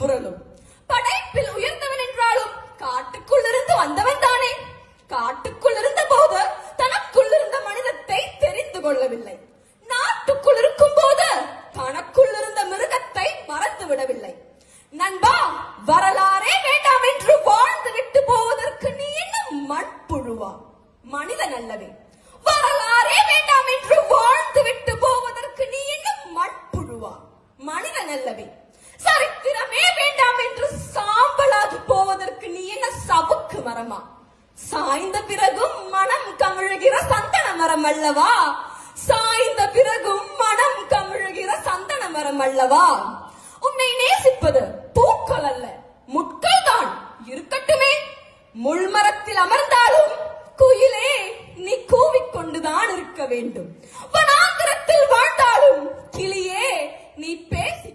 புரளும். படைப்பில் உயர்ந்தவன் என்றாலும் காட்டுக்குள் இருந்து வந்தவன் தானே. காட்டுக்குள் இருந்த போது தனக்குள் இருந்த மனிதத்தை தெரிந்து கொள்ளவில்லை. நாட்டுக்குள் இருக்கும் போது தனக்குள் இருந்த மிருகத்தை மறந்து விடவில்லை. நண்பா, வரலாறே வேண்டாம் என்று வாழ்ந்து விட்டு போவதற்கு நீ என்ன மண்புழுவா? மனிதன் அல்லவே. வரலாறே வேண்டாம் என்று வாழ்ந்து விட்டு போவதற்கு நீ என்ன மண்புழுவா? மனிதன் அல்லவே. சரித்திரமே வேண்டாம் என்று சாம்பலாகி போவதற்கு நீ என்ன சவுக்கு மரமா? சாய்ந்த பிறகும் மனம் கமிழுகிற சந்தன மரம் அல்லவா? சாய்ந்த பிறகும் மனம் கமிழுகிற சந்தன மரம் அல்லவா? உன்னை நேசிப்பது பூக்கள் அல்ல, முட்கள் தான். இருக்கட்டுமே, முள்மரத்தில் அமர்ந்தாலும் குயிலே நீ கூவிக்கொண்டுதான் இருக்க வேண்டும். வனாந்திரத்தில் வாழ்ந்தாலும் கிளியே நீ பேசி